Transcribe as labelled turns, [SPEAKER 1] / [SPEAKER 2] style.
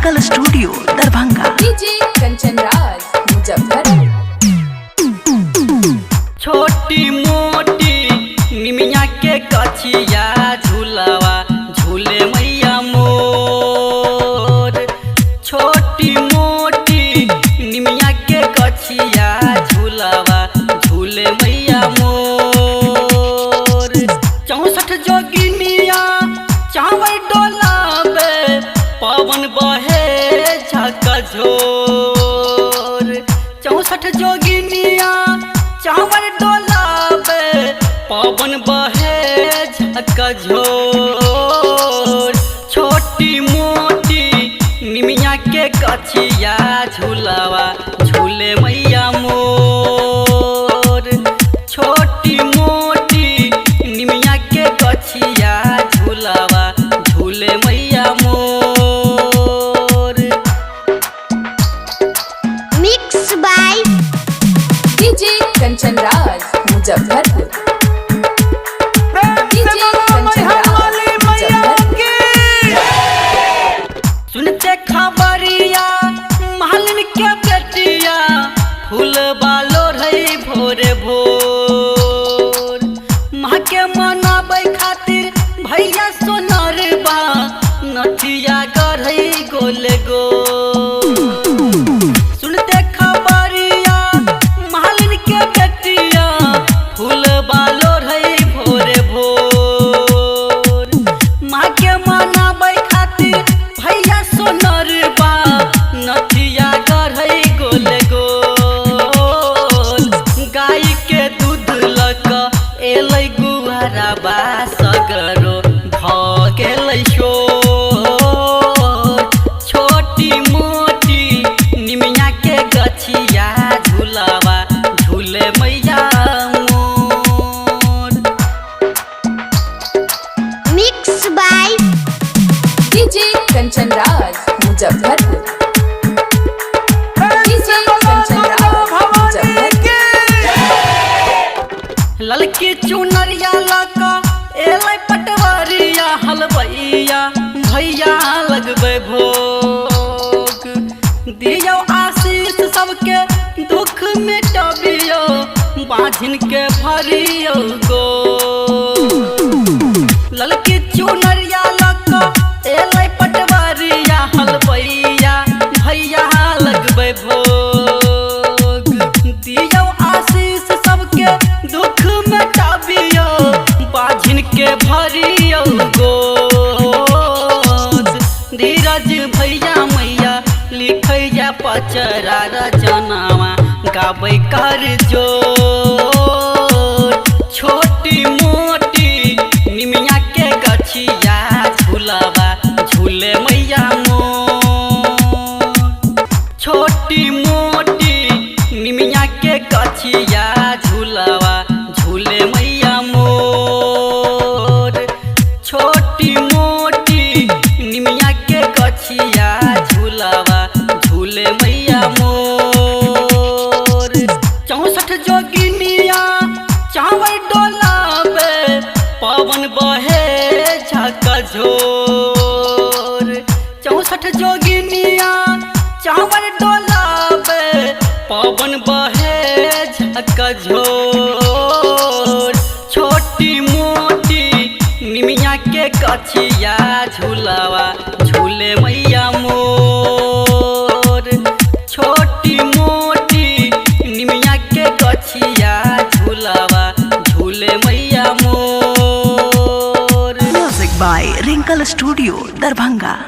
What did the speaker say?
[SPEAKER 1] Rinkal studio Darbhanga.
[SPEAKER 2] DJ Kanchan Raj Muzaffarpur.
[SPEAKER 3] छोटी मोटी निमिया के कचिया झूलावा झूले मैया मोर। छोटी मोटी निमिया के कचिया झूलावा झूले मैया मोर। 64 जोगिनिया चावल डोलावे पवन बहे झकझोर। 64 जोगिनिया चावल डोलावे पवन बहे झकझोर। छोटी मोटी निमिया के कचिया झूलावा झूले मैया मोर। छोटी मोटी निमिया के कचिया झूलावा झूले मैया मोर।
[SPEAKER 4] Mix by
[SPEAKER 2] DJ Kanchan Raj Muzaffarpur. DJ Kanchan Raj Muzaffarpur.
[SPEAKER 3] सुनते खबरिया महलिन के बेटिया फूल बालो रही भोरे भोर। माँ के मनाबै खातिर भैया सोनर बा नथिया गढ़ई गोले गो। सुनते खबरिया महलिन के बेटिया फूल बालो रही भोरे भोर। माँ के मनाबै खातिर भैया सोनर बा नथिया गढ़ई गोले गोल। गाय के दूध लक एलै गुहारा बा सगरो भ गेलै शोर। छोटी मोटी निमिया के गछिया झूलावा झूले मैया मोर।
[SPEAKER 4] Mix by
[SPEAKER 2] DJ Kanchan Raj Muzaffarpur. DJ Kanchan Raj Muzaffarpur.
[SPEAKER 3] ललकी चुनरिया लका एलै पटवरिया हलवैया भैया लगबै भोग। दियौ आशीष सबके दुख मिटबियो बाझिन के भरियो गो। ललकी चुनरिया लका एलै पटवरिया हलवैया भैया लगबै भोग। दियौ आशीष सबके दुख मिटाबियो बाझिन के भरियो गोद। धीरज भैया मैया लिखैया पचरा रचनावा गाबै कर जोर। छोटी मोटी निमिया के गछिया झूलावा झूले मैया मोर। छोटी मोटी निमिया के गछिया झूलावा झूले मैया मोर। छोटी मोटी निमिया के गछिया झूलावा झूले मैया मोर। 64 जोगिनिया चावल डोलावे पवन बहे झकझोर। 64 जोगिनिया चावल डोलावे पवन बहे झकझोर। छोटी मोटी निमिया के कचिया झूलावा झूले मैया मोर। छोटी मोटी निमिया के कचिया झूलावा झूले मैया मोर।
[SPEAKER 1] Music by Rinkal studio Darbhanga.